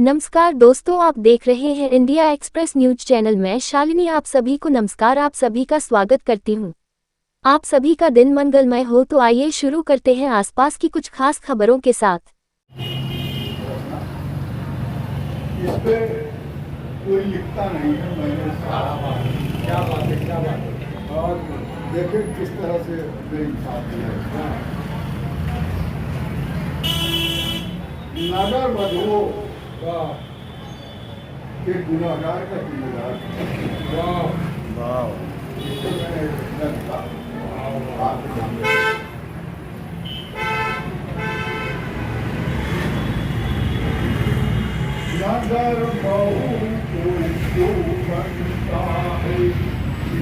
नमस्कार दोस्तों, आप देख रहे हैं इंडिया एक्सप्रेस न्यूज चैनल में शालिनी। आप सभी को नमस्कार। आप सभी का स्वागत करती हूं। आप सभी का दिन मंगलमय हो। तो आइए शुरू करते हैं आसपास की कुछ खास खबरों के साथ। इस पे कोई लिखता नहीं है। मैंने क्या बात है। और देखें किस तरह से बेइंसाफी है। नगर बधुओं के गुनाहगार का जिम्मेदार नगर बहू कोई क्यों बनता है,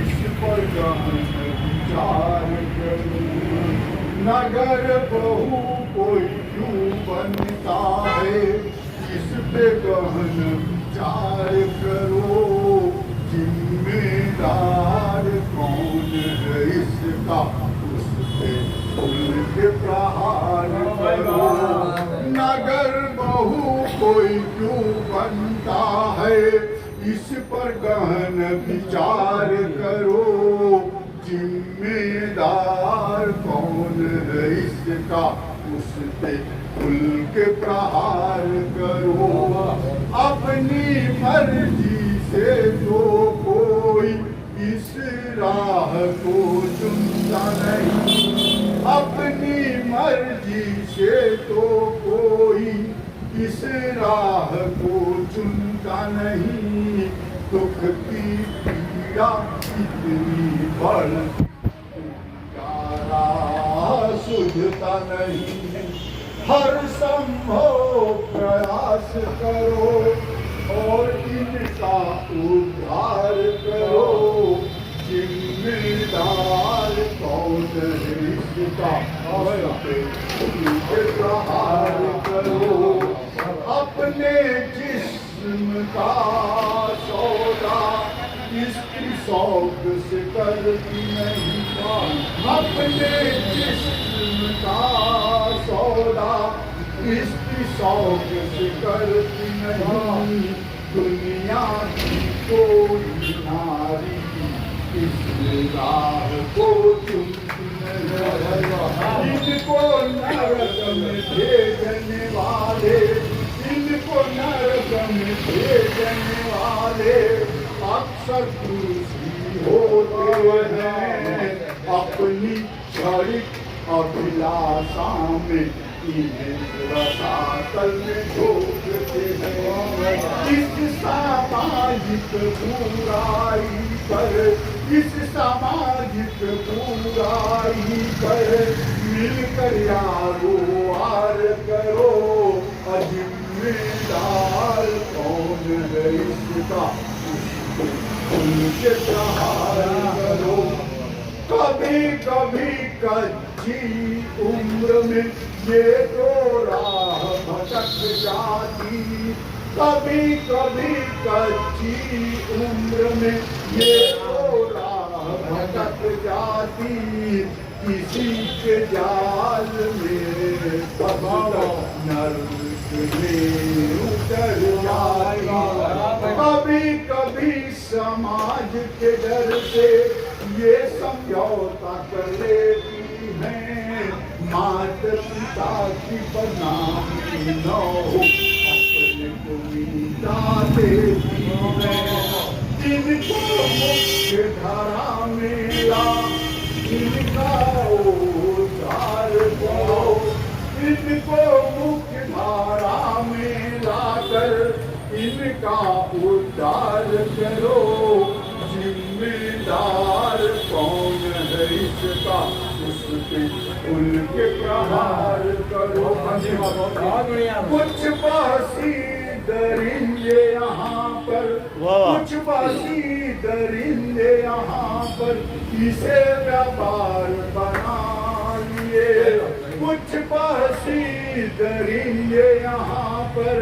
इस पर गहन विचार करूं। नगर बहू कोई क्यों बनता है, इस पे गहन विचार करो। जिम्मेदार कौन है इसका, उस पे उनके प्रहार करो। नगर बहू कोई क्यों बनता है, इस पर गहन विचार करो। जिम्मेदार कौन है इसका, उस पे खुल के प्रहार करो। अपनी मर्जी से जो कोई इस राह को चुनता नहीं, अपनी मर्जी से तो कोई इस राह को चुनता नहीं। दुख की पीड़ा इतनी बढ़ सुझता नहीं। हर संभव प्रयास करो और इनका उद्धार करो। जिम्मेदार कौन है इसका, उनके प्रहार करो। अपने जिस्म का सौदा इसकी शौक से करती नहीं। अपने जिस्म का सौदा इसकी शौक से करती नहीं। दुनिया की कोई नारी इस राह को चुनती नहीं। इनको नरक में भेजने वाले, इनको नरक में भेजने वाले अक्सर खुशी होते हैं। अपनी क्षणिक अभिलाषा में इन्हें रसातल में झोंकते हैं। इस सामाजिक बुराई पर, इस सामाजिक बुराई पर मिलकर यारो वार करो। जिम्मेदार कौन है इसका, उनके प्रहार करो। कभी कभी कच्ची उम्र में ये तो राह भटक जाती, कभी कभी कच्ची उम्र में ये तो राह भटक जाती। किसी के जाल में नर्क में उतर जाती। कभी कभी समाज के डर से ये समझौता कर लेती हैं। माता पिता की बदनामी न हो, अपने को मिटा देती हैं। इनको मुख्य धारा में ला, इनका उद्धार करो। इनको मुख्य धारा में लाकर इनका उद्धार करो। जिम्मेदार कौन है इसका, उस पे उनके प्रहार करो। कुछ बासी दरिंदे यहाँ पर, कुछ बासी दरिंदे यहाँ पर इसे व्यापार बना लिए। कुछ बासी दरिंदे यहाँ पर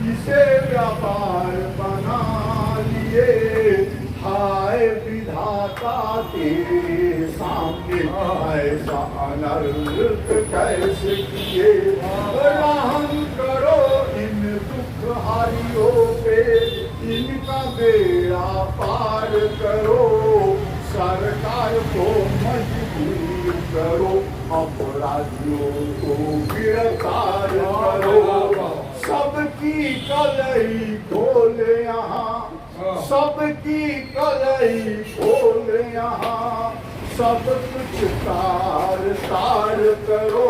इसे व्यापार बना लिए। हाय विधाता तेरे सामने ऐसा अनर्थ कैसे किए। रहम करो इन दुख हारी का बेड़ा पार करो, सरकार को मजबूर करो, अपराधियों को गिरफ्तार करो, सबकी कलई खोले यहाँ, सबकी कलई खोले यहाँ, सब कुछ तार तार करो,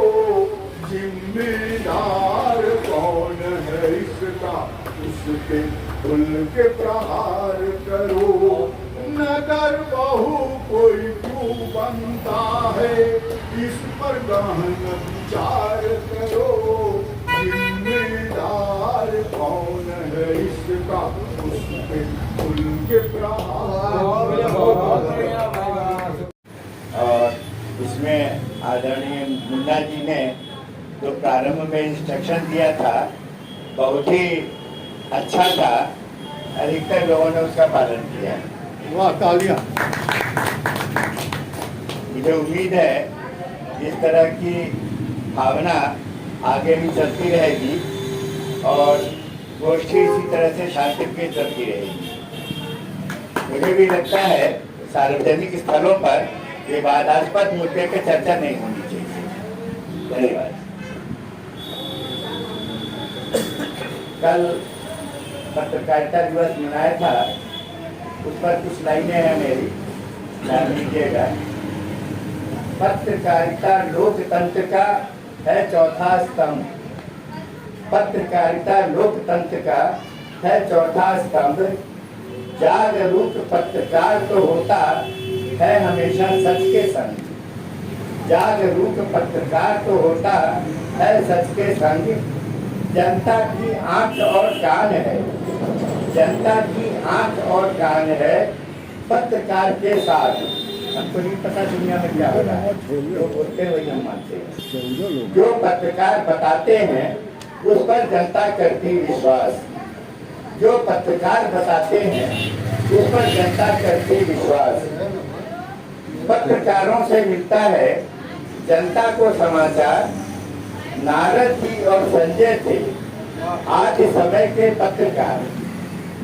जिम्मेदार कौन है इसका, उसके खुल के प्रहार करो, नगर बहू कोई क्यों बनता है, इस पर गहन विचार करो, जिम्मेदार कौन है इसका, उसके खुल के प्रहार करो। और उसमें आदरणीय मुन्ना जी ने जो प्रारंभ में इंस्ट्रक्शन दिया था बहुत ही अच्छा था, अधिकतर लोगों ने उसका पालन किया। वाह, तालियां। मुझे उम्मीद है इस तरह की भावना आगे भी चलती रहेगी और गोष्ठी इसी तरह से शांतिप्रिय चलती रहेगी। मुझे भी लगता है सार्वजनिक स्थलों पर ये विवादास्पद मुद्दे पे चर्चा नहीं होनी चाहिए। धन्यवाद। कल पत्रकारिता दिवस मनाया था, उस पर कुछ लाइनें हैं मेरी, ध्यान दीजिएगा। पत्रकारिता लोकतंत्र का है चौथा स्तंभ, पत्रकारिता लोकतंत्र का है चौथा स्तंभ, जागरूक पत्रकार तो होता है हमेशा सच के संग, जागरूक पत्रकार तो होता है सच के संग, जनता की आंख और कान है, जनता की आंख और कान है पत्रकार के साथ। हमको नहीं पता दुनिया में क्या हो रहा है, जो बोलते वही हम मानते हैं। जो पत्रकार बताते हैं उस पर जनता करती विश्वास, जो पत्रकार बताते हैं उस पर जनता करती विश्वास। पत्रकारों से मिलता है जनता को समाचार, नारद जी और संजय थे आज समय के पत्रकार।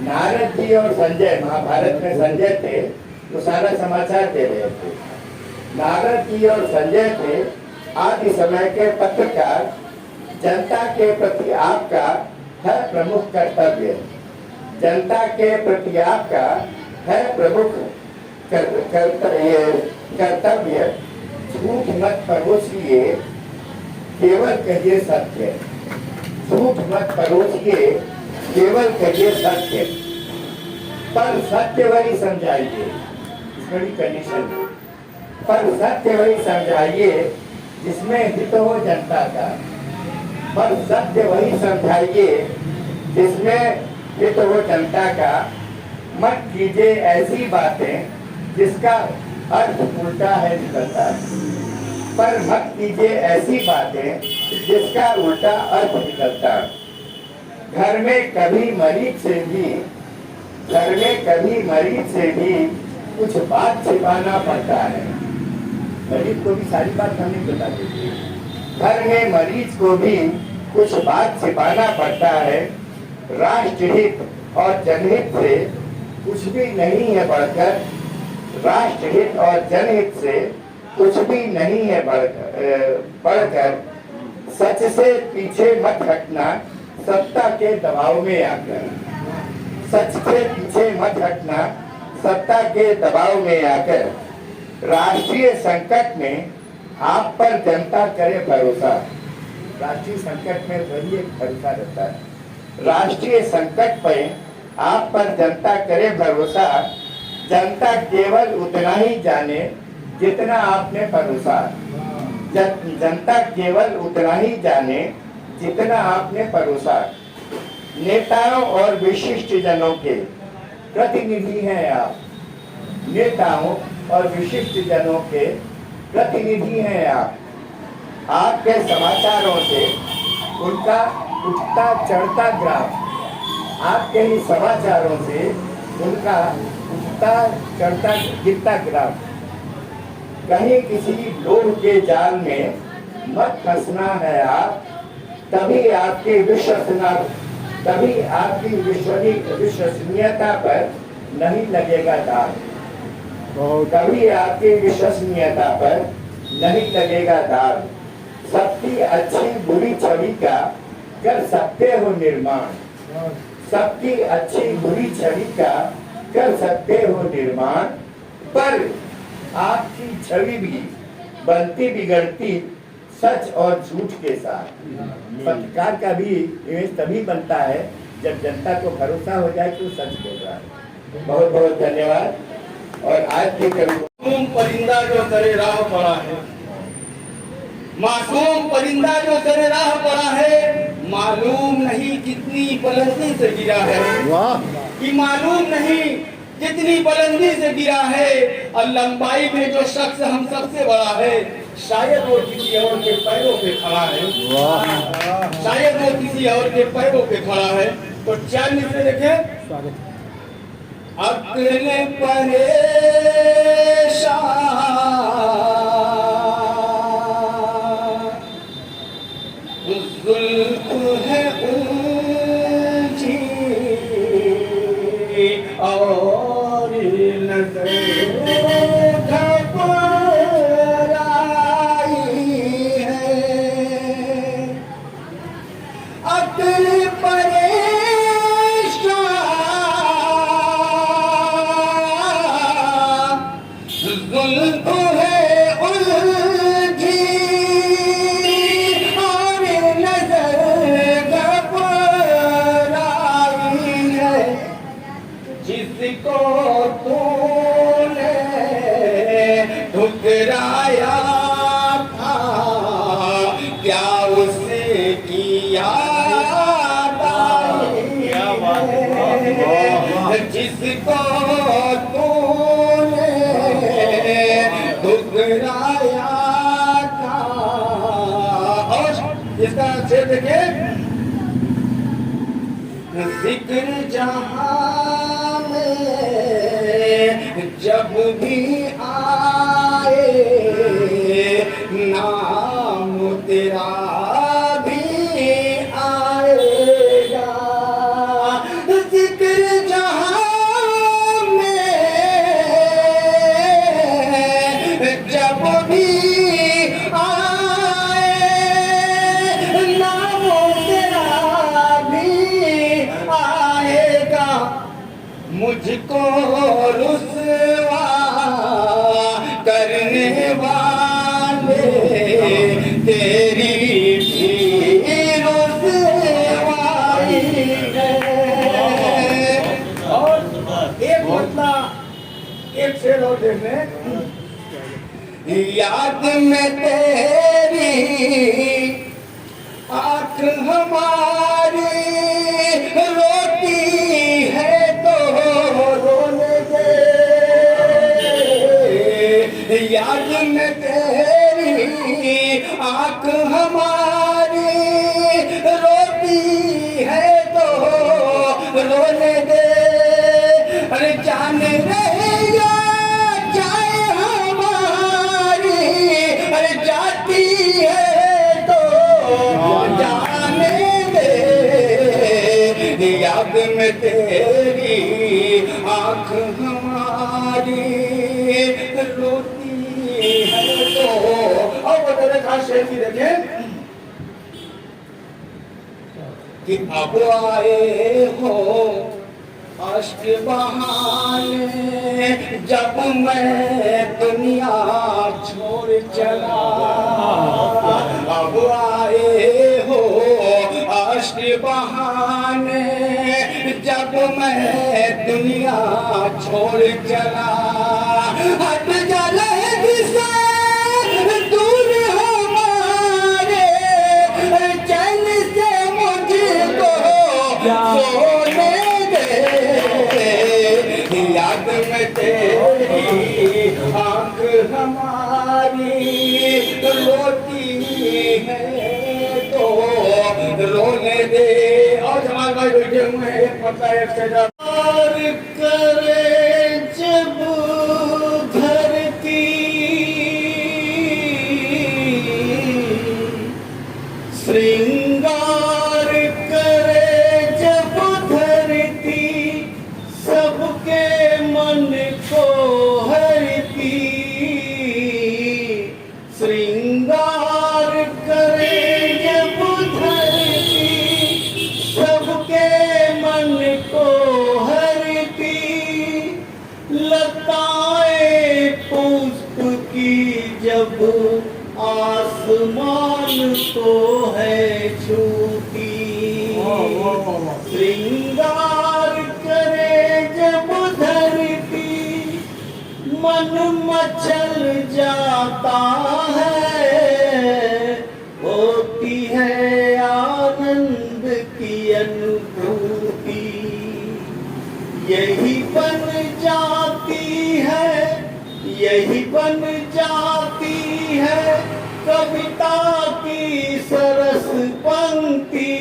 नारद जी और संजय, महाभारत में संजय थे तो सारा समाचार दे रहे थे। नारद जी और संजय थे आज समय के पत्रकार। जनता के प्रति आपका है प्रमुख कर्तव्य, जनता के प्रति आपका है प्रमुख कर्तव्य। झूठ मत परोसिए, केवल कहिए सत्य, झूठ मत परोसिए, केवल कहिए सत्य, पर सत्य वही समझाइए, बड़ी कंडीशन, पर सत्य वही समझाइए जिसमें हित हो जनता का, पर सत्य वही समझाइए जिसमें हित हो जनता का। मत कीजिए ऐसी बातें जिसका अर्थ उल्टा है निकलता, पर मत कीजिए ऐसी बातें जिसका उल्टा अर्थ निकलता। घर में कभी मरीज से भी, घर में कभी मरीज से भी कुछ बात छिपाना पड़ता है। मरीज को भी सारी बात हम नहीं बता देते, घर में मरीज को भी कुछ बात छिपाना पड़ता है। राष्ट्रहित और जनहित से कुछ भी नहीं है बढ़कर, राष्ट्रहित और जनहित से कुछ भी नहीं है बढ़कर। सच से पीछे मत हटना सत्ता के दबाव में आकर, सच से पीछे मत हटना सत्ता के दबाव में आकर। राष्ट्रीय संकट में आप पर जनता करे भरोसा, राष्ट्रीय संकट में वही एक भरोसा रहता है। राष्ट्रीय संकट पर आप पर जनता करे भरोसा, जनता केवल उतना ही जाने जितना आपने भरोसा, जनता केवल उतना ही जाने जितना आपने परोसा। नेताओं और विशिष्ट जनों के प्रतिनिधि हैं आप, नेताओं और विशिष्ट जनों के प्रतिनिधि हैं आप। आपके समाचारों से उनका उठता चढ़ता ग्राफ, आपके ही समाचारों से उनका उठता चढ़ता गिरता ग्राफ। कहीं किसी लोभ के जाल में मत फंसना है आप, तभी आपकी कभी आपकी विश्वसनीयता पर नहीं लगेगा दाग। कभी आपकी विश्वसनीयता पर नहीं लगेगा दाग। सबकी अच्छी बुरी छवि का कर सकते हो निर्माण। सबकी अच्छी बुरी छवि का कर सकते हो निर्माण, पर आपकी छवि भी बनती बिगड़ती सच और झूठ के साथ। पत्रकार का भी इमेज तभी बनता है जब जनता को भरोसा हो जाए कि वो सच बोल रहा है। बहुत बहुत धन्यवाद। और आज के मासूम परिंदा जो सरे राह पड़ा है, मासूम परिंदा जो सरे राह पड़ा है, मालूम नहीं कितनी बुलंदी से गिरा है। कि मालूम नहीं कितनी बुलंदी से गिरा है, और लंबाई में जो शख्स हम सबसे बड़ा है, शायद वो किसी और के पैरों पे खड़ा है। शायद वो किसी और के पैरों पे खड़ा है। तो 4 मिनट देखें। अक्ल परेशान जुल्फ है ऊंची और नजर घबराई है। अक्ल जुल्फ है उलझी और नजर घबराई है। जिसको तूने ठुकराया था, क्या उसकी याद आई है। जिसको ठुकराया था। और इसका शेर देखिए। जिक्र जहां में जब भी आए, नाम तेरा भी आएगा। जिक्र जहां में जब भी आए, नाम तेरा भी आएगा। मुझको रुसवा करने वाले तेरी भी रुसवाई है। और एक घटना, एक शेर और देखने। याद में तेरी आँख हमारी रोती है तो रोने दे। याद में तेरी आँख हमारी रोती है तो रोने दे। अरे जान रहे या जाए हमारी, अरे जाती है तो जाने दे। याद में तेरी आँख हमारी रोती है तो। और बता खास शेर की देखें कि अब आए हो अश्क बहाने, जब मैं दुनिया छोड़ चला। अब आए हो अश्क बहाने, जब मैं दुनिया छोड़ चला। हट जले से दूर हमारे, चैन से मुझको सोने दे। याद में तेरी आँख हमारी रोती है तो रोने दे। और जमाल भाई बैठे हुए हैं, एक पता है एक और करे जब धरती श्रृंगार करे जब मन मचल जाता है, होती है आनंद की अनुभूति, यही बन जाती है, यही बन जाती है कविता की सरस पंक्ति।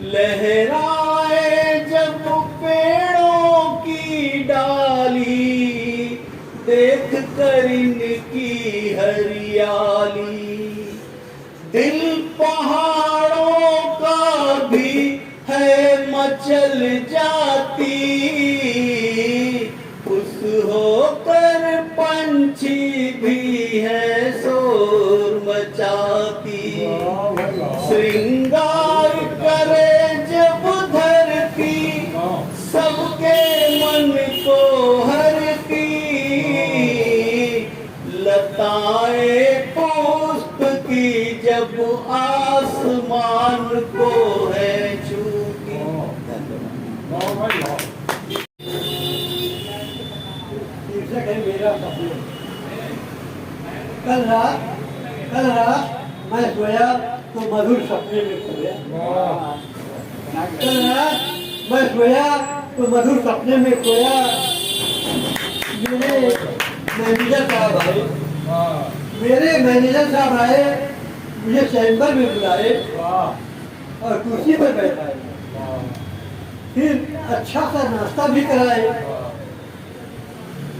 लहराए जब पेड़ों की डाली, देख कर इनकी हरियाली, दिल पहाड़ों का भी है मचल जाती, खुश होकर पंछी भी है शोर मचाती। श्रृंगार करे जब धरती, सबके मन को हरती, लताएं पुष्प की जब आसमान को है छूती। शीर्षक है मेरा सपना। कल रात मैं सोया तो मधुर सपने में खोया। कल रात मैं सोया तो मधुर सपने में खोया। मेरे मैनेजर साहब आए, मुझे चैम्बर में बुलाए और कुर्सी पर बैठाए, फिर अच्छा सा नाश्ता भी कराए।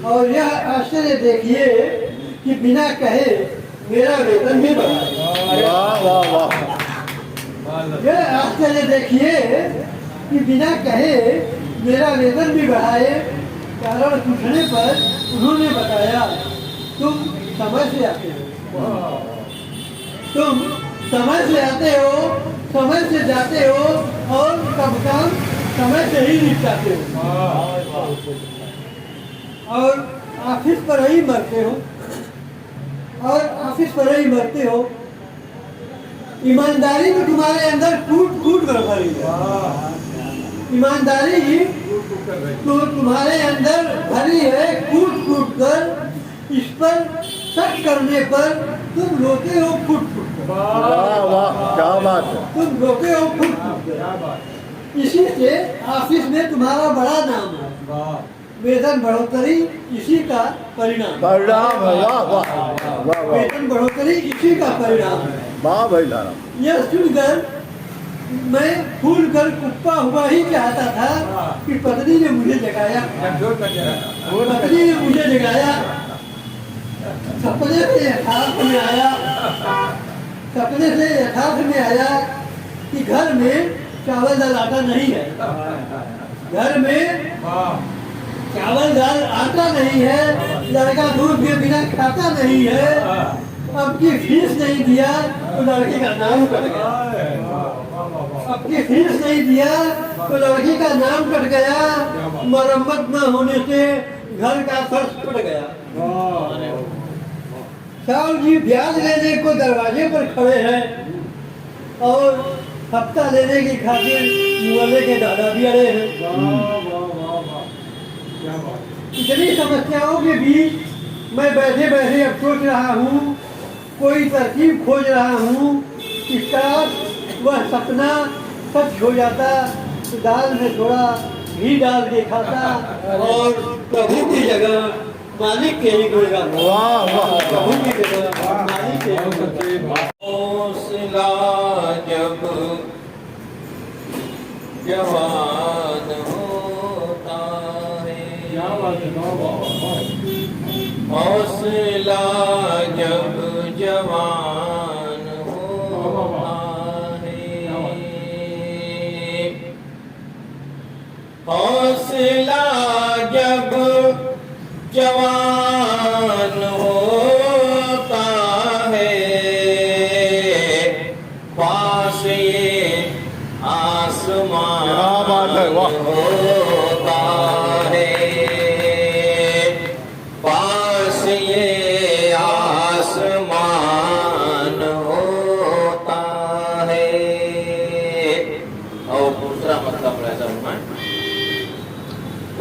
और यह आश्चर्य देखिए कि बिना कहे मेरा वेतन भी बढ़ाए। वाह वाह वाह। यह आश्चर्य देखिए कि बिना कहे मेरा वेतन भी बढ़ाए। कारण पूछने पर उन्होंने बताया, तुम समय से आते हो, तुम समय से आते हो, समय से जाते हो और सब काम समय से ही निपटाते हो और ऑफिस पर ही मरते हो, और ऑफिस पर ही मरते हो। ईमानदारी में तुम्हारे अंदर कूट कूट कर भरी है। ईमानदारी तो तुम्हारे अंदर भरी है कूट कूट कर। इस पर शक करने पर तुम रोते हो फुट फुट कर। वाह वाह, क्या बात है। तुम रोते हो फुट फुट कर। इसी से ऑफिस में तुम्हारा बड़ा नाम है। वेतन बढ़ोतरी इसी का परिणाम है। परिणाम है। वाह वाह वाह वाह। वेतन बढ़ोतरी इसी का परिणाम है। वाह भाई लारा। यह सुनकर मैं फूल कर कुप्पा हुआ ही चाहता था कि पत्नी ने मुझे जगाया। पत्नी ने मुझे जगाया। सपने से यथार्थ में आया, सपने से यथार्थ में आया कि घर में चावल दाल आटा नहीं है। घर में चावल दाल आटा नहीं है। लड़का दूध के बिना खाता नहीं है। अब की फीस नहीं दिया तो लड़की का नाम कट गया। अब की फीस नहीं दिया तो लड़की का नाम कट गया। मरम्मत न होने से घर का फर्श फट गया। साहब जी ब्याज लेने को दरवाजे पर खड़े हैं और हफ्ता लेने की खातिर मुआवजे के दादा भी अड़े हैं। इतनी समस्याओं के बीच मैं बैठे बैठे अब सोच रहा हूँ, कोई तरकीब खोज रहा हूँ कि काश वह सपना सच हो जाता तो दाल में थोड़ा घी डाल के खाता और प्रभु की जगह मालिक के ही गुणगान। वाह वाह। प्रभु की जगह मालिक के ही गुणगान। हौसला जब जवान होता है, हौसला जब जवान होता है, हौसला जब जवान होता है, पास ये आसमान क्या बात है। वाह। होता है, पास ये आसमान होता है। और दूसरा मतलब रहता है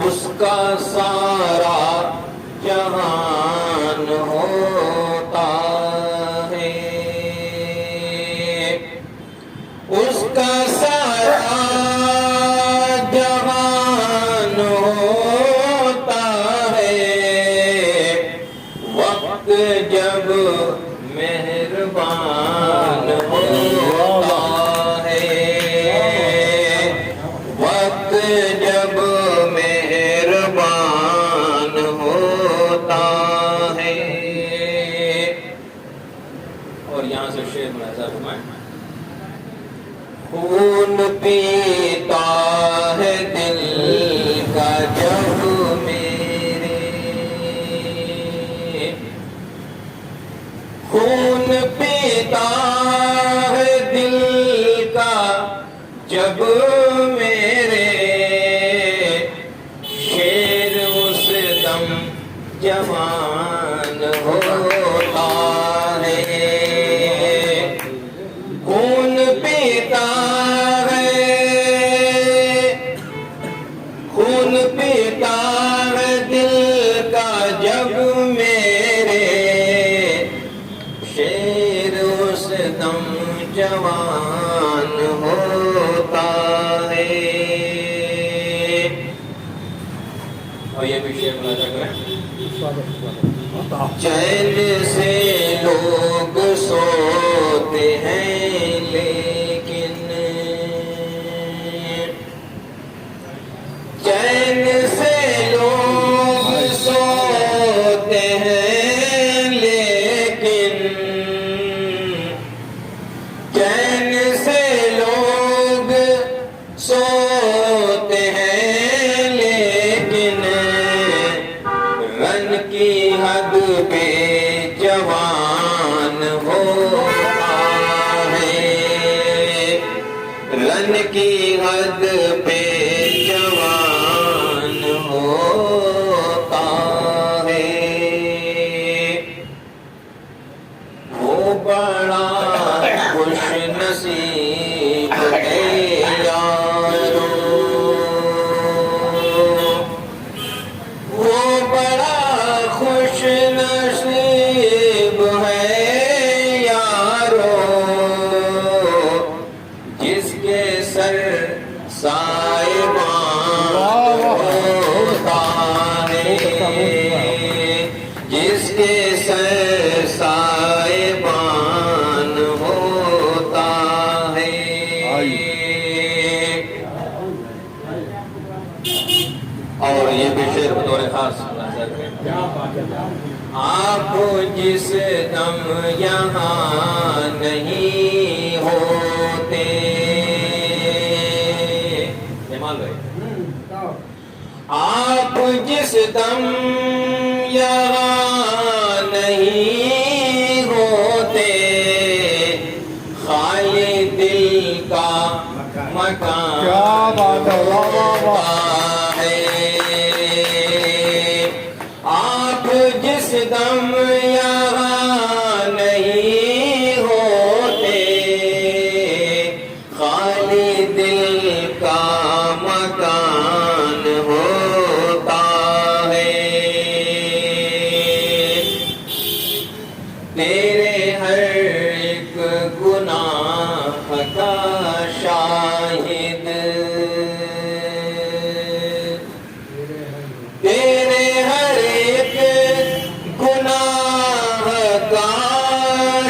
उसका सारा खून पीता है दिल का जब मेरे, खून पीता है दिल का जब मेरे, शेर उस दम जवान होता है। खून पीता है, खून पीता है दिल का जब मेरे, शेर उस दम जवान होता है। और ये भी शेर मुलाजा करें। चैन से लोग सोते हैं लेकिन, चैन से लोग सोते हैं लेकिन, चैन से लोग सोते हैं लेकिन, रन की हद पे जवान होता है, रन की हद पे जवान होता है। वो बड़ा खुश नसीब है यारो, वो बड़ा खुश नसीब है यारो, जिसके सर साहिबान होता है, जिसके सर साहिबान होता है। और ये भी शेर बतौर खास नजर में, आप जिस दम यहाँ नहीं होते, जमाल भाई, आप जिस दम यहाँ नहीं होते, खाली दिल का मकान क्या बात है, वाह वाह वाह। है। आप जिस दम यहाँ नहीं होते, खाली दिल का मकान होता है। तेरे हर एक गुनाह का शाहिद, तेरे हर एक गुनाह का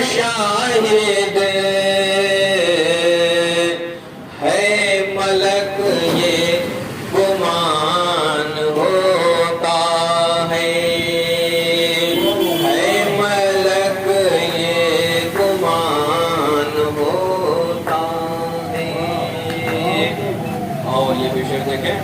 शाहिद है मलक ये गुमान होता है मलक ये गुमान होता है। और ये विषय देखें,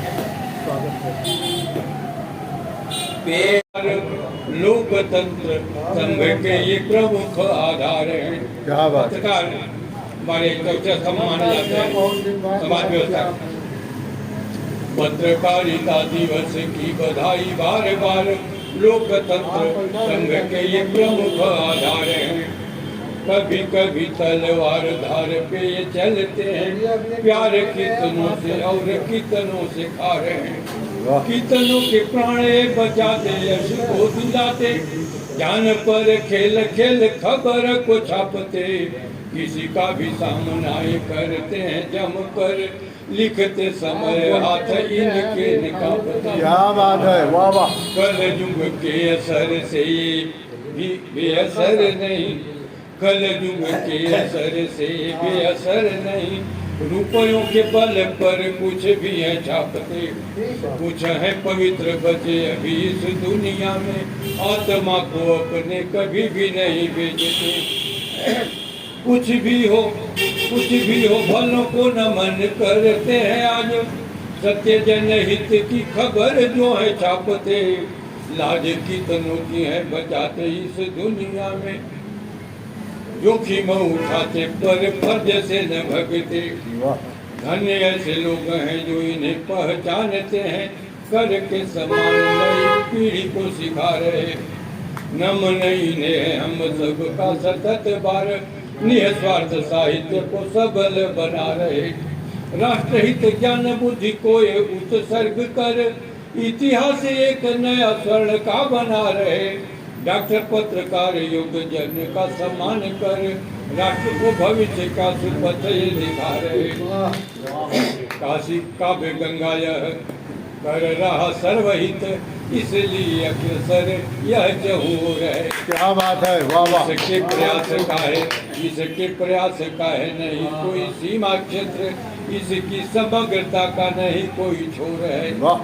लोकतंत्र संघ के ये प्रमुख आधार हैं। क्या बात है। पत्रकार हमारे सबसे सम्मान जाते हैं समाज व्यवस्था। पत्रकारिता दिवस की बधाई बार बार, लोकतंत्र संघ के ये प्रमुख आधार हैं। कभी कभी तलवार धार पे ये चलते हैं, प्यार कितनों से और कितनों से खा रहे हैं। कितनों के प्राण बचाते, यश को दिलाते, जान पर खेल खेल खबर को छापते। किसी का भी सामना ये करते हैं जम कर, लिखते समय हाथ इनके निकालते। क्या बात है, वाह वाह। कल युग के असर से भी बेअसर नहीं, कल युग के असर से बेअसर नहीं। रुपयों के बल पर कुछ भी है छापते, कुछ है पवित्र बचे अभी इस दुनिया में। आत्मा को अपने कभी भी नहीं बेचते। कुछ भी हो कुछ भी हो भलों को नमन करते हैं आज, सत्य जनहित की खबर जो है छापते, लाज की तनोती है बचाते इस दुनिया में, जोखिम उठाते पर फर्ज से न भगते। धन्य ऐसे लोग हैं जो इन्हें पहचानते हैं, करके समान नई पीढ़ी को सिखा रहे। नमन इन्हें हम सबका सतत बार, निस्वार्थ साहित्य को सबल बना रहे। राष्ट्रहित ज्ञान बुद्धि को ये उत्सर्ग कर, इतिहास एक नया स्वर्ण का बना रहे। डॉक्टर पत्रकार युग जन का सम्मान कर, राष्ट्र को भविष्य का सुपथ ये दिखा रहे। काशी काव्य गंगा यह कर रहा सर्वहित, इसलिए अग्रसर यह जहूर है। क्या बात है, वाह वाह। इसके प्रयास का है, इसके प्रयास का है नहीं कोई सीमा क्षेत्र, इसकी समग्रता का नहीं कोई छोर है। वाह।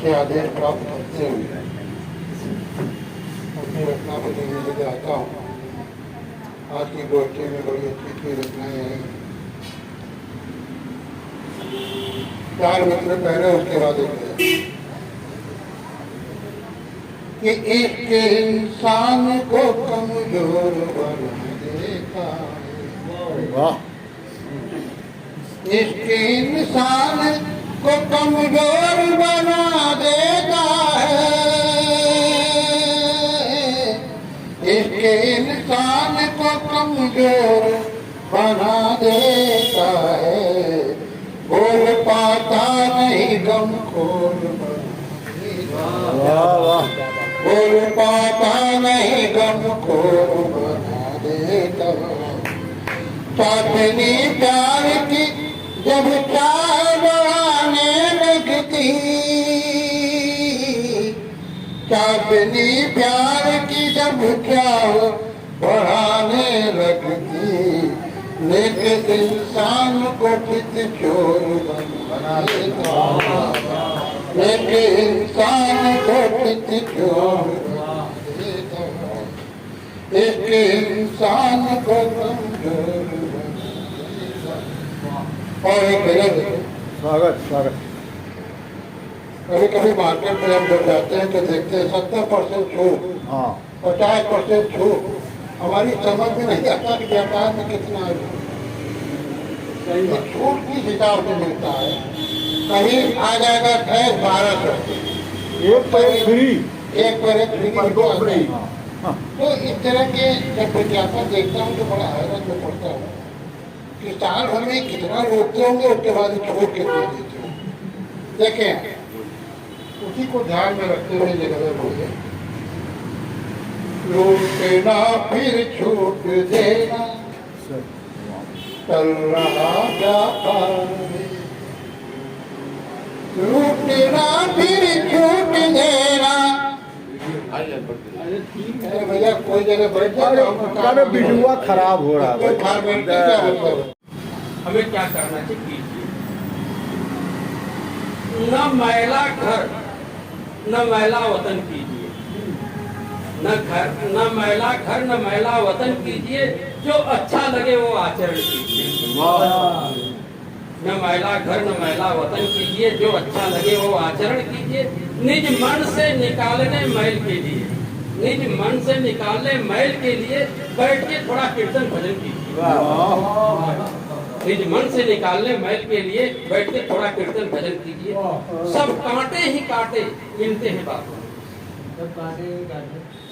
से आदेश प्राप्त करते हुए अपनी रचना को देने के लिए आता हूँ। आज की गोष्ठी में बड़ी अच्छी रचनाएं हैं। 4 मित्र पहले, उसके बाद कि एक इंसान को कमजोर बना देता, वाह। इसके इंसान को कमजोर बना देता है, इसके इंसान को कमजोर बना देता है। बोल पाता नहीं गम खोल बना देता है, वाह वाह। बोल पाता नहीं गम खोल बना देता है। चांदनी प्यार की जब चाय बढ़ाने लगती, चांदनी प्यार की जब चाय बढ़ाने लगती, लेकिन इंसान को कित चोर बना देता, लेकिन इंसान को कित चोर बना देता, एक इंसान को कमजोर। और एक गजल, स्वागत स्वागत। कभी कभी मार्केट में हम जब जाते हैं तो देखते हैं 70% छूट, हाँ 50% छूट। हमारी समझ में नहीं आता कि व्यापार में कितना है छूट, किस हिसाब से मिलता है। कहीं आ जाएगा 1200, एक पर फ्री, एक पर एक फ्री पर दो फ्री। तो इस तरह के जब विज्ञापन देखता हूँ तो बड़ा हैरत में पड़ता हूँ कि साल भर में कितना रोकते होंगे, उसके बाद छूट कितना देते होंगे। देखें, उसी को ध्यान में रखते हुए ये गजल बोले, लूटना फिर छूट देना चल रहा व्यापार, लूटना फिर छूट देना। अरे भैया कोई जगह बैठ जाओ, बिजुआ खराब हो रहा है। क्या होता है? हमें क्या करना चाहिए? न मैला घर न मैला वतन कीजिए, न मैला घर न मैला वतन कीजिए, जो अच्छा लगे वो आचरण कीजिए। न मैला घर न मैला वतन कीजिए, जो अच्छा लगे वो आचरण कीजिए। निज मन से निकालने मैल के लिए, निज मन से निकालने मैल के लिए बैठ के थोड़ा कीर्तन भजन कीजिए। निज मन से निकालने मैल के लिए बैठ के थोड़ा कीर्तन भजन कीजिए। सब कांटे ही कांटे मिलते हैं बागों में,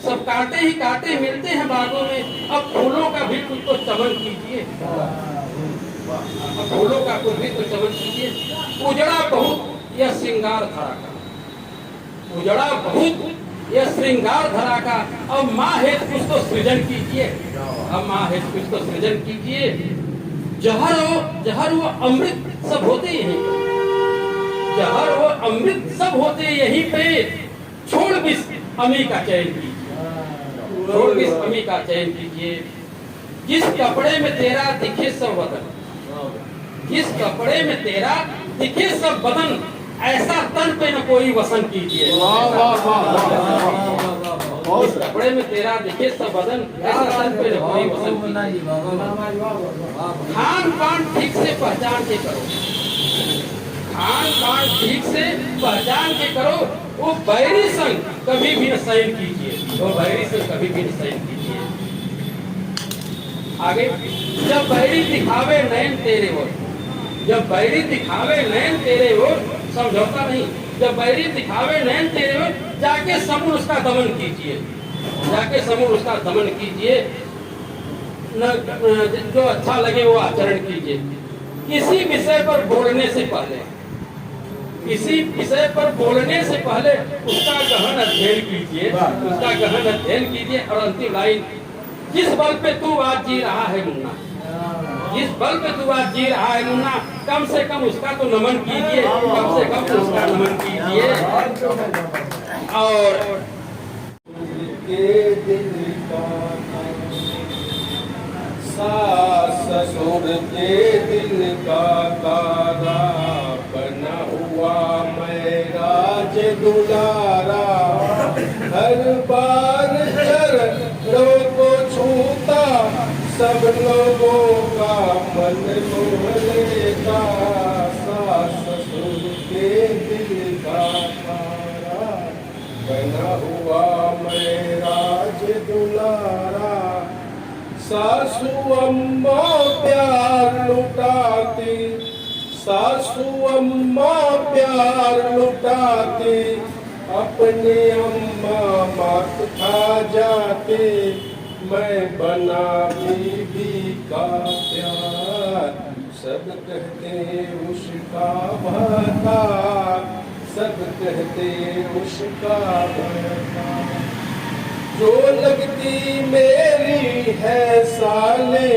सब कांटे ही कांटे मिलते हैं बागों में। अब फूलों का भी कुछ तो चमन कीजिए, फूलों का कुछ भी तो चमन कीजिए। उजड़ा बहुत यह श्रृंगार धरा का, उजड़ा बहुत यह श्रृंगार धरा का। अब माँ हेतु कुछ तो सृजन कीजिए, अब माँ हेतु कुछ तो सृजन कीजिए। जहर वो अमृत सब होते यहीं पे, जहर वो अमृत सब होते यहीं पे। छोड़ बिस अमी का चयन कीजिए, छोड़ बिस अमी का चयन कीजिए। जिस कपड़े में तेरा दिखे सब वतन, जिस कपड़े में तेरा दिखे सब बदन, ऐसा तन पे न कोई वसन कीजिए। इस कपड़े में तेरा दिखे सब बदन, ऐसा सर पे कोई वसन की। खान पान ठीक से पहचान के करो, खान पान ठीक से पहचान के करो। वो बैरी संग कभी भी न सहन कीजिए, वो बैरी संग कभी भी न सहन कीजिए। आगे, जब बैरी दिखावे नयन तेरे ओर, जब बैरी दिखावे नयन तेरे ओर, समझौता नहीं, जब बैरी दिखावे नयन तेरे ओर, जाके समूह उसका दमन कीजिए, जाके समूह उसका दमन कीजिए। न जो अच्छा लगे वो आचरण कीजिए। किसी विषय पर बोलने से पहले, किसी विषय पर बोलने से पहले उसका गहन अध्ययन कीजिए, उसका गहन अध्ययन कीजिए। और अंतिम लाइन, जिस बल पे तू आज जी रहा है मुन्ना, जिस बल पे तू आज जी रहा है मुन्ना, कम से कम उसका तो नमन कीजिए, कम से कम उसका नमन कीजिए। और के दिल का सास ससुर के दिल का तारा बना हुआ मैं राज दुलारा, हर बार चरणों को छूता सब लोगों का मन मोह लेता। सास ससुर के दिल का तारा बना हुआ मैं राज दुलारा, सासू अम्मा प्यार लुटाती, सासू अम्मा प्यार लुटाती, अपने अम्मा मात खा जाते। मैं बना बीबी का प्यार, सब कहते उसका भता, सब कहते उसका भता। जो लगती मेरी है साले,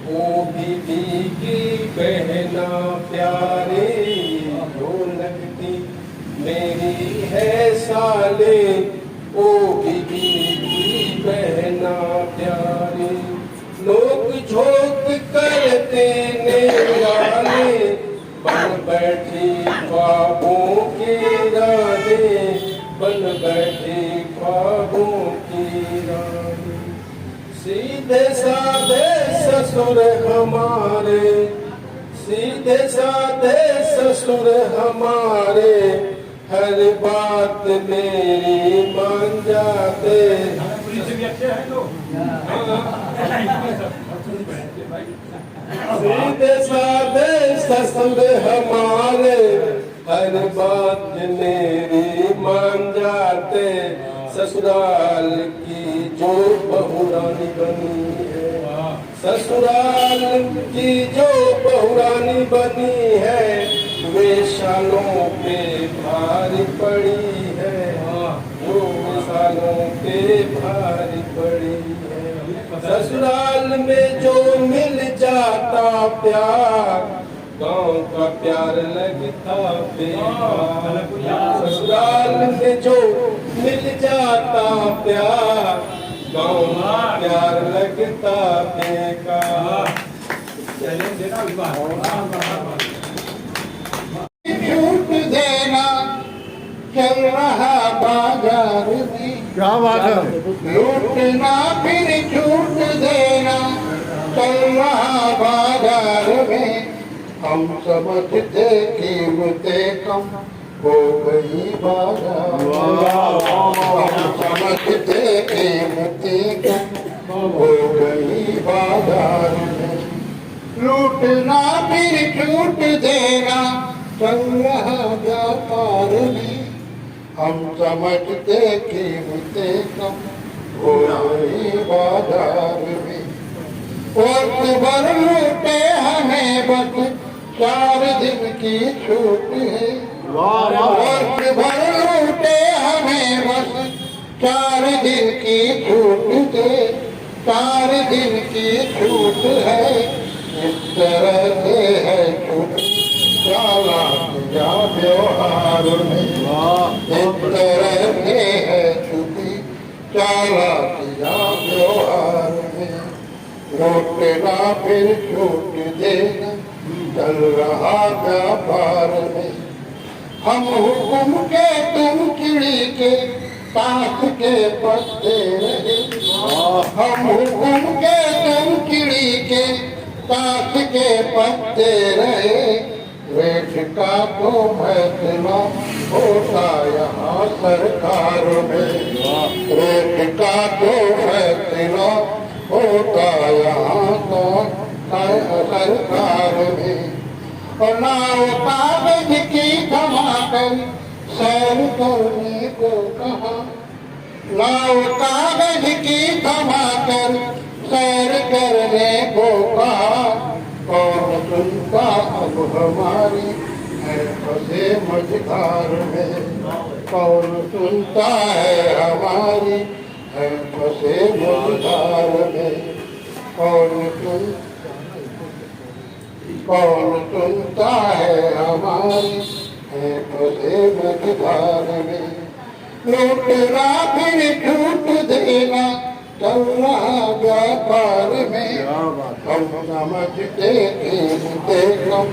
वो बीबी की बहना प्यारे। जो लगती मेरी है साले, वो बीबी की बहना प्यारे। लोग झोंक करते निराले, बन बैठी ख्वाबों की रानी, बन बैठी ख्वाबों की रानी। सीधे साधे ससुर हमारे, सीधे साधे ससुर हमारे, हर बात मेरी मान जाते। सीधे साधे ससुर हमारे, हर बात मेरी मान जाते। ससुराल की जो बहुरानी बनी है, ससुराल की जो बहुरानी बनी है, वे शालों पे भारी पड़ी है, जो सालों पे भारी पड़ी है। ससुराल में जो मिल जाता प्यार, गाँव का प्यार लगता बेकार। ससुराल में जो मिल जाता प्यार, गाँव का प्यार लगता बेकार। छूट देना चल रहा बाजार में, क्या बात है। लूटना फिर छूट देना चल रहा बाजार में। हम समझते कीमतें कम हो गई बाजार में, हम समझते कीमतें कम हो गई बाजार में। लूटना फिर छूट देना चल रहा व्यापार में। हम समझते कीमतें कम हो गई बाजार में। वक्त भर लूटे हमें बस 4 दिन की छूट है। वक्त भर लूटे हमें बस 4 दिन की छूट है, 4 दिन की छूट है। इस तरह से है छूट चाला या व्यवहार में, इस तरह से है छुट्टी चाला या व्यवहार में। लूटना फिर छूट देना चल रहा व्यापार में। हम हुक्म के तुम चिड़ी के ताश के पत्ते रहे, हम हुकुम के तुम चिड़ी के ताश के पत्ते रहे। रेट का तो फैसला होता यहाँ सरकार में, रेट का तो फैसला होता यहाँ तो सरकार में। और नाव कागज की धमाकर सैर करने को कहा, नाव कागज की धमाकर सैर करने को कहा। कौन सुनता अब हमारी है फंसे मझधार में, कौन सुनता है हमारी है फंसे मझधार में। कौन सुनता है हमारी है फंसे मझधार में। लूटना फिर छूट देना चल रहा व्यापार में, हम समझते थे कम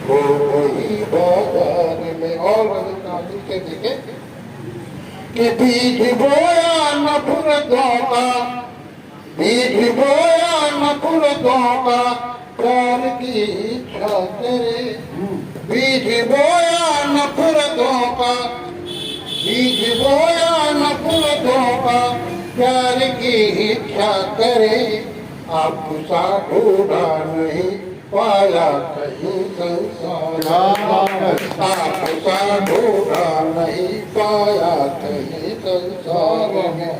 हो गई बाजार में। और के देखे कि बीज बोया नफरतों का, बीज बोया नफरतों का प्यार की इच्छा करे। बीज बोया नफरतों का, बीज बोया नफरतों का प्यार की इच्छा करे। आपको सा ढूंढा नहीं पाया कहीं संसार, आपको सा ढूंढा नहीं पाया कहीं संसार में।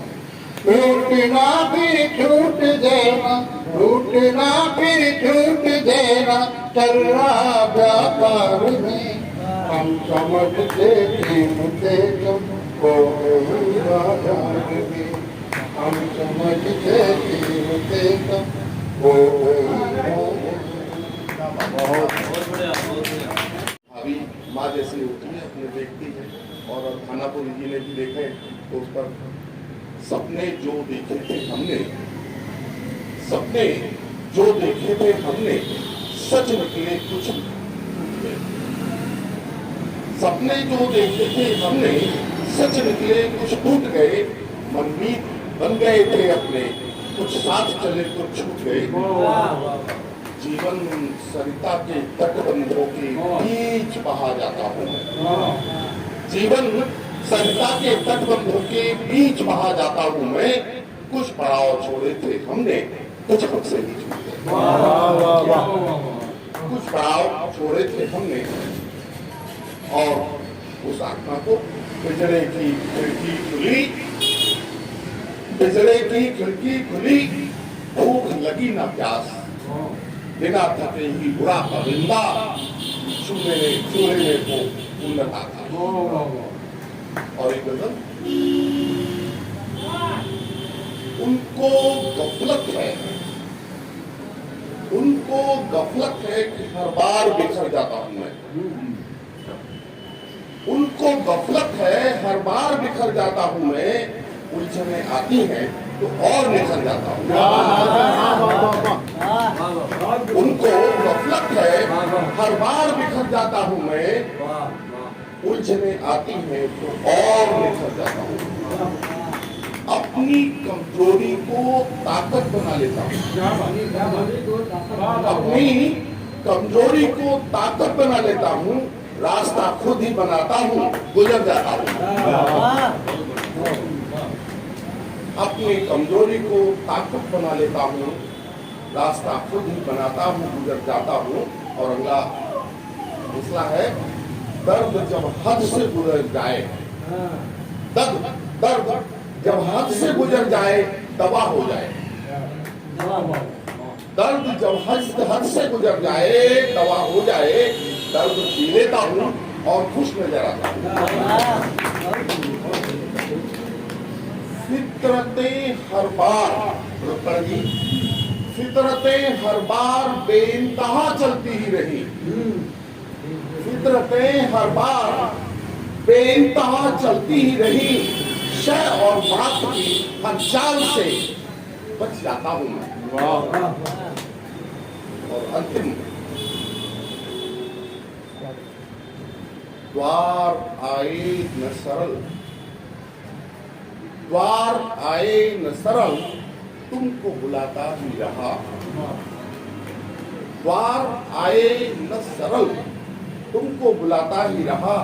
लूटना फिर छूट देना, लूटना फिर छूट देना चल रहा व्यापार में। हम समझते कीमते कम हो गई बाजार में, हम समझते कीमते कम हो गई। अभी माँ जैसी होती है, अपने देखती है। और खानापुरी जी ने भी देखे तो उस पर सपने जो देखे थे हमने, सपने जो देखे थे हमने सच निकले कुछ, सपने जो देखे थे हमने सच निकले कुछ टूट गए। मनमीत बन गए थे अपने, कुछ साथ चले तो छूट गए। जीवन सरिता के तटबंधों के बीच बहा जाता हूँ, जीवन सरिता के तटबंधों के बीच बहा जाता हूँ मैं। कुछ पड़ाव छोड़े थे हमने, कुछ हमसे ही छूटे। कुछ पड़ाव छोड़े थे हमने और उस आत्मा को पिंजरे की खिड़की खुली, पिंजरे की खिड़की खुली। भूख लगी ना प्यास, बिना थके ही बुरा परिंदा चूल्हे को उन्नता था। और एक गजल, उनको गफलत है, उनको गफलत है कि हर बार बिखर जाता हूं मैं। उनको गफलत है हर बार बिखर जाता हूं मैं। उलझने आती हैं तो और निखर जाता हूं। उनको गफलत है हर बार बिखर जाता हूं मैं। उलझने आती हैं तो और निखर जाता हूं। अपनी कमजोरी को ताकत बना लेता हूं, अपनी कमजोरी को ताकत बना लेता हूं। रास्ता खुद ही बनाता हूं, गुजर जाता हूं। अपनी कमजोरी को ताकत बना लेता हूं, रास्ता खुद ही बनाता हूं, गुजर जाता हूं। और अगला दूसरा है, दर्द जब हद से गुजर जाए, दर्द जब हद से गुजर जाए दवा हो जाए। दर्द जब हद से गुजर जाए दवा हो जाए। दर्द पी लेता हूँ और खुश नजर आता हूँ। फितरतें हर बार, फितरतें हर बार बेइंतहा चलती ही रही। फितरतें हर बार बेइंतहा चलती ही रही। शय और बात की हर चाल से बच जाता हूं मैं। और अंतिम, द्वार आए न सरल, द्वार आए न सरल तुमको बुलाता ही रहा। द्वार आए न सरल तुमको बुलाता ही रहा,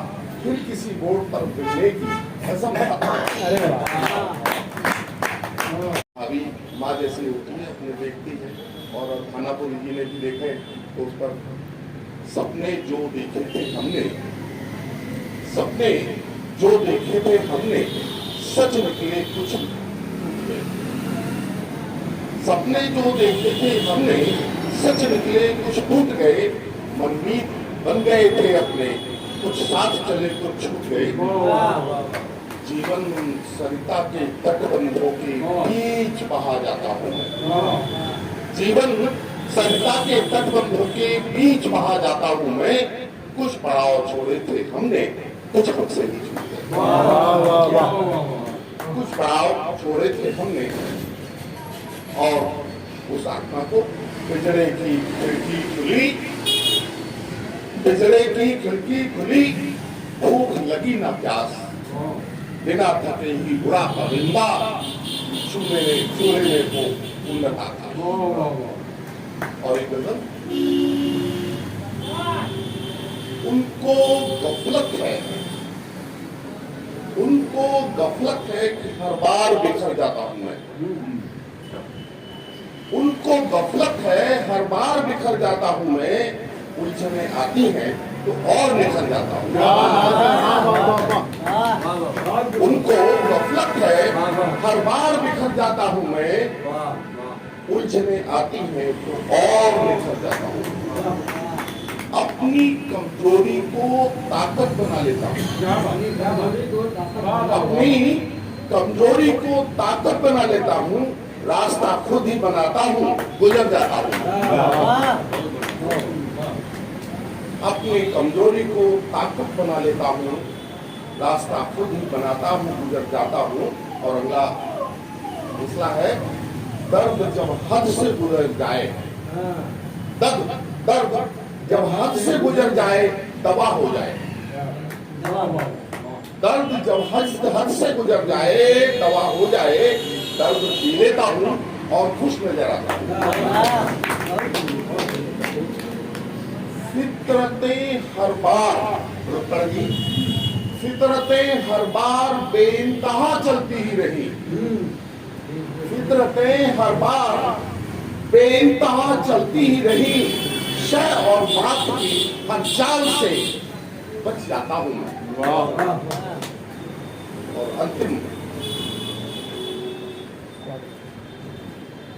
फिर किसी बोर्ड पर मिलने की कसम खाता। अभी माँ जैसी होती है, अपने देखती है, और खानापुरी जी ने भी देखे तो उस पर सपने जो देखे थे हमने, सपने जो देखे थे हमने सच निकले कुछ झूठे। सपने जो देखे थे हमने सच निकले कुछ टूट गए, मनमीत बन गए थे अपने, कुछ साथ चले कुछ छूट गए। जीवन सरिता के तटबंधों के बीच बहा जाता हूँ मैं, जीवन सरिता के तटबंधों के बीच बहा जाता हूँ मैं। कुछ पड़ाव छोड़े थे हमने, कुछ हमसे ही छूटे। कुछ पड़ाव छोड़े थे हमने, और उस आत्मा को पिंजरे की खिड़की खुली, पिंजरे की खिड़की खुली, भूख लगी ना प्यास, बिना थके ही बुरा परिंदा चूल्हे को उन्नता था। और एक गजल, उनको गफलत है, उनको गफलत है कि हर बार बिखर जाता हूं मैं। उनको गफलत है हर बार बिखर जाता हूं मैं, उलझने आती हैं तो और निखर जाता हूं। उनको गफलत है हर बार बिखर जाता हूं मैं, उलझने आती हैं तो और निखर जाता हूं। अपनी कमजोरी को ताकत बना लेता हूं, अपनी कमजोरी को ताकत बना लेता हूं, रास्ता खुद ही बनाता हूं, गुजर जाता हूं। अपनी कमजोरी को ताकत बना लेता हूं, रास्ता खुद ही बनाता हूं, गुजर जाता हूं। और अगला दूसरा है, दर्द जब हद से गुजर जाए, दर्द जब हद से गुजर जाए दवा हो जाए। दर्द जब हद से गुजर जाए दवा हो जाए, दर्द पी लेता हूं और खुश नजर आता हूं। फितरतें हर बार जी, फितरतें हर बार बेइंतहा चलती ही रही, फितरतें हर बार बेइंतहा चलती ही रही, शय और बात की हर चाल से बच जाता हूं मैं। और अंतिम,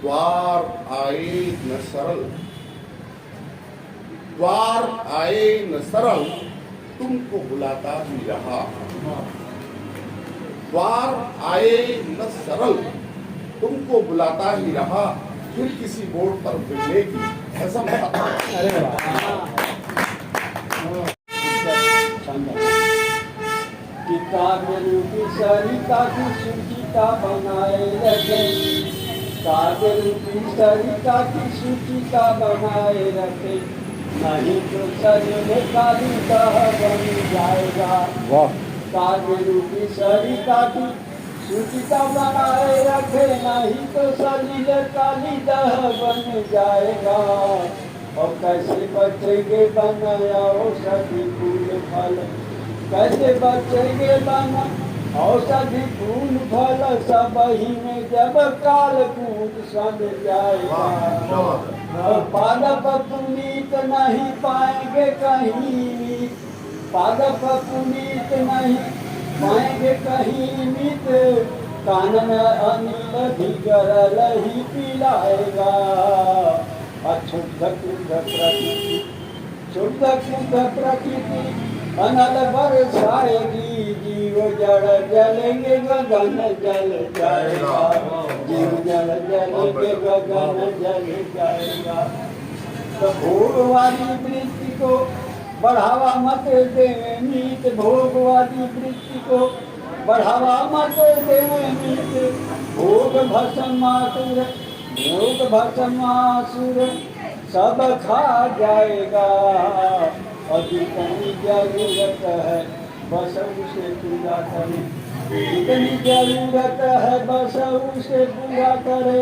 द्वार आए न सरल, द्वार आए न सरल तुमको बुलाता ही रहा। द्वार आए न सरल तुमको बुलाता ही रहा, फिर किसी बोर्ड पर मिलने की कसम खाता। कागल की सरिता की सुचिता बनाए रखे, कागल की सरिता की सुचिता बनाए रखे, नहीं तो सजने काली दह बन जाएगा। कागल की सरिता की सुचिता बनाए रखे, नहीं तो सजने काली दह बन जाएगा। और कैसे बचेंगे बनाया औषधि फूल फल, कैसे बचेंगे बना औषधि फूल फल, सब ही में जब काल कूद सन जाएगा। पादप पुनीत नहीं पाएंगे कहीं, पादप पुनीत नहीं पाएंगे कहीं मित, कानन अनिल धिगरल ही पिलाएगा। अशुद्ध शुद्ध प्रकृति, शुद्ध शुद्ध प्रकृति अनल बरसाएगी, जीव जड़ जलेंगे गगन जल जाएगा, जीव जड़ जलेंगे गगन जल जाएगा। तो भोगवादी वृत्ति को बढ़ावा मत देवे मीत, भोगवादी वृत्ति को बढ़ावा मत देवे मीत, भोग भस्मासुर, भोग भस्मासुर सब खा जाएगा। अभी कहीं जरूरत है बस उसे पूरा करें, जितनी जरूरत है बस उसे पूरा करे,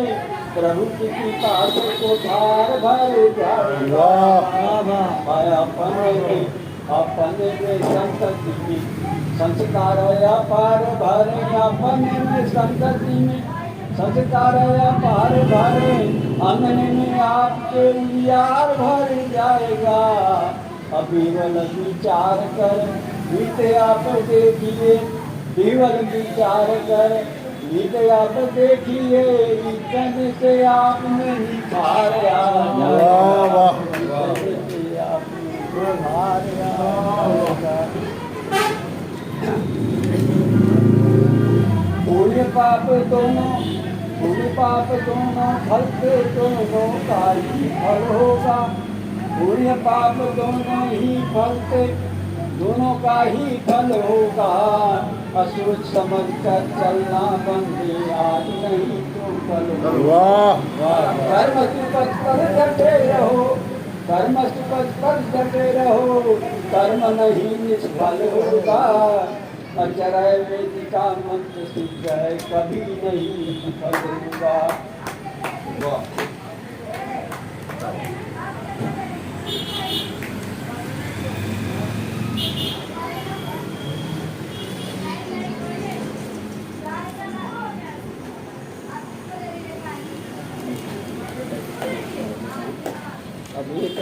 प्रभु की कृपा से कोठार भर जाएगा। अपने में संतति में संस्कार अपार भरे, अपने में संतति में संस्कार अपार भरे, अंगने में आपके उजियार भर जाएगा। अविरल विचार कर बीते आप देखिए, विरल विचार कर बीते आप देखिए, इतने से आप में निखार आ जाएगा। पुण्य पाप दोनों फल के दोनों का ही फल होगा। पुण्य पाप दोनों ही फल के दोनों का ही फल होगा। असोच समझ कर चलना बंदे, आज नहीं तो कल होगा। कर्म सुपथ कर डटे रहो, कर्म सुपथ कर डटे रहो, कर्म नहीं निष्फल होगा। अचरय वेदिका मंत्र सिद्ध है, कभी नहीं विफल होगा। अब एक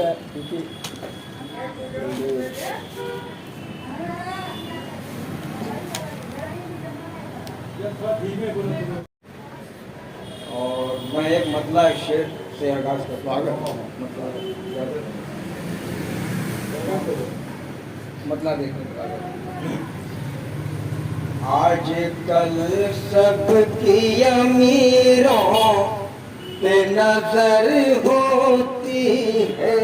और मैं एक मतला शेर से आगाज करता हूँ। मतला देखने का आज कल सबकी अमीरों पे नजर होती है।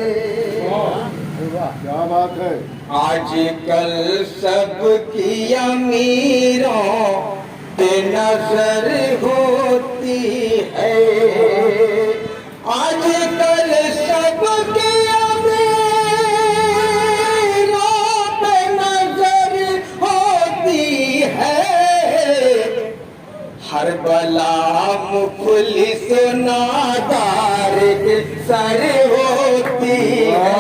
क्या बात है। आज कल सबकी अमीरों पे नजर होती है। आज कल सबकी अमीरों पे नजर होती है। हर बला मुखलिस नादार के सर होती है।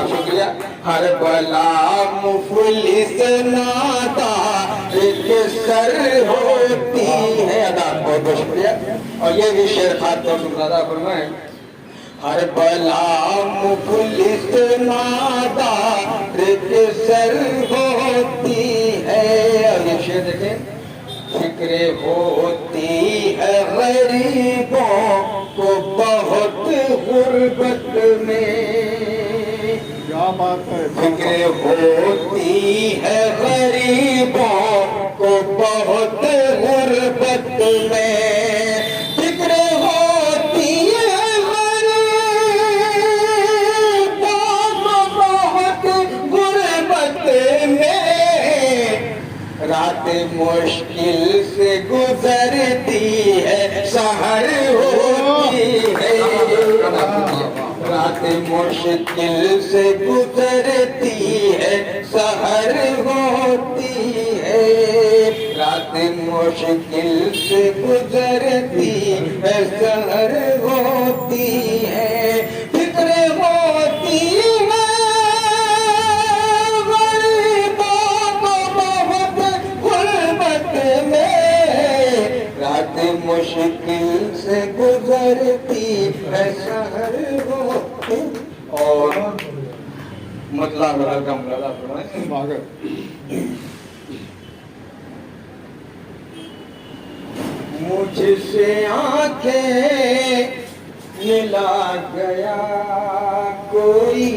शुक्रिया। हर बला मुफलिस नादार के सर होती है। अदा बहुत बहुत शुक्रिया। और ये भी शेर खास तौर पर अदा फरमाएं। हर बला मुफलिस नादार के सर होती है। और ये शेर देखें। फिक्र होती है गरीबों को बहुत गुर्बत में। क्या बात है। फिक्र होती है गरीबों को बहुत गुर्बत में। फिक्र होती है गरीबों को बहुत गुर्बत में। रात मुश्किल से गुजरती है, सहर होती है। रात मुश्किल से गुजरती है, सहर होती है। रात मुश्किल से गुजरती है, सहर होती है। फिक्र होती है मुश्किल से गुजरती है, शहर होती। और मतलब मुझसे आंखें मिला गया कोई।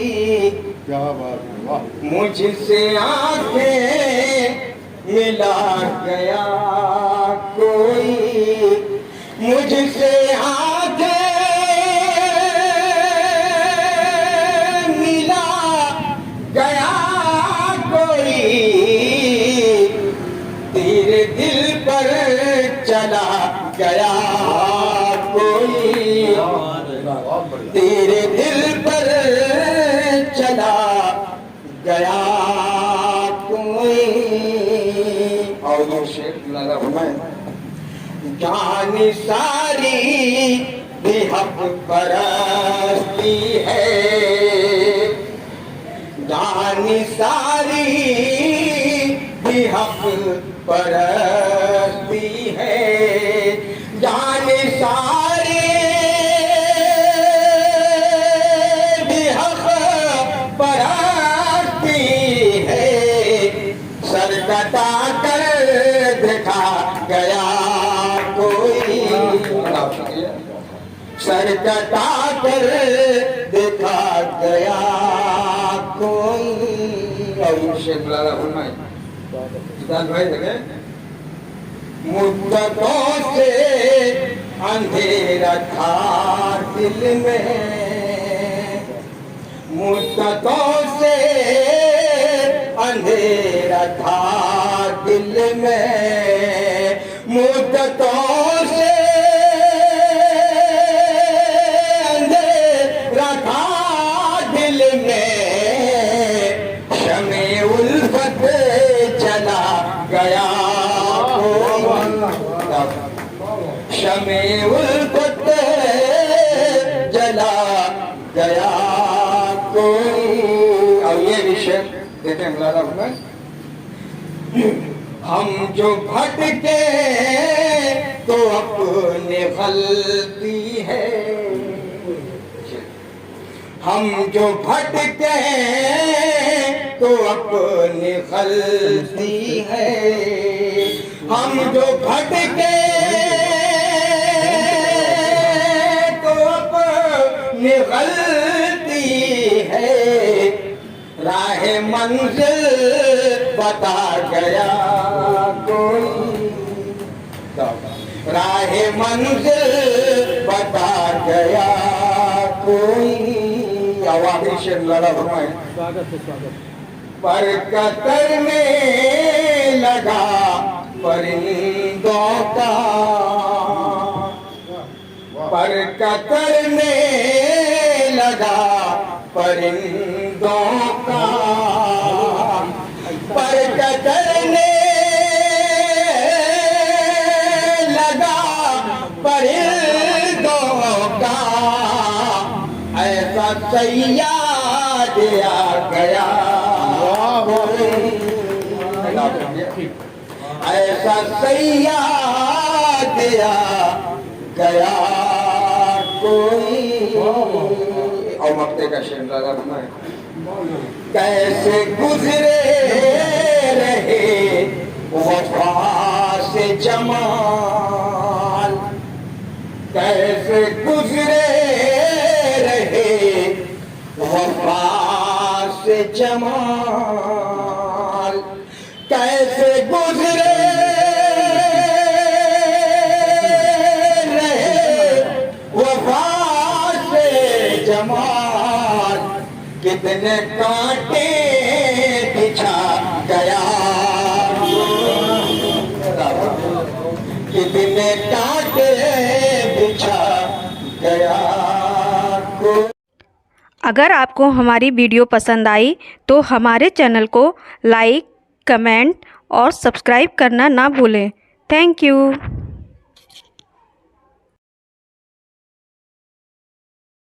क्या बात है। वाह। मुझसे आंखें मिला गया कोई। मुझसे आंखें मिला गया कोई। तेरे दिल पर चला गया कोई। तेरे दिल पर चला गया कोई। जान सारी भी हक परस्ती है, जान सारी भी हक परस्ती है, जान सारी भी हक परस्ती है। सर कटा कर देखा गया कोई, सर कटा कर देखा गया कोई। मुद्दतों से अंधेरा था दिल में, मुद्दतों से अंधेरा था दिल में, मुद्दतों से अंधेरा था दिल में। शमे उल्फत चला गया शमे उल्फत जला गया कोई। और ये विषय देखें हम जो भटके तो अपने गलती है, हम जो भटके तो अपनी गलती है, हम जो भटके तो अपनी गलती है। राह मंजिल बता गया कोई, राह मंजिल बता गया कोई। आवाज़ से लड़ा हुआ है। पर कतर में लगा परिंदों का, पर कतर में लगा परिंदों का, पर कतर में लगा परिंदों का। ऐसा सैयाद आ गया, ऐसा सैयाद आ गया कोई। और मक्ते का शेर लगा है। कैसे गुजरे रहे वफा से जमाल, कैसे गुजरे रहे वफा से जमाल, कैसे गुजरे रहे वफा से जमाल। कितने कांटे बिछा गया, कितने कांटे बिछा गया। अगर आपको हमारी वीडियो पसंद आई तो हमारे चैनल को लाइक, कमेंट और सब्सक्राइब करना ना भूलें। Thank you.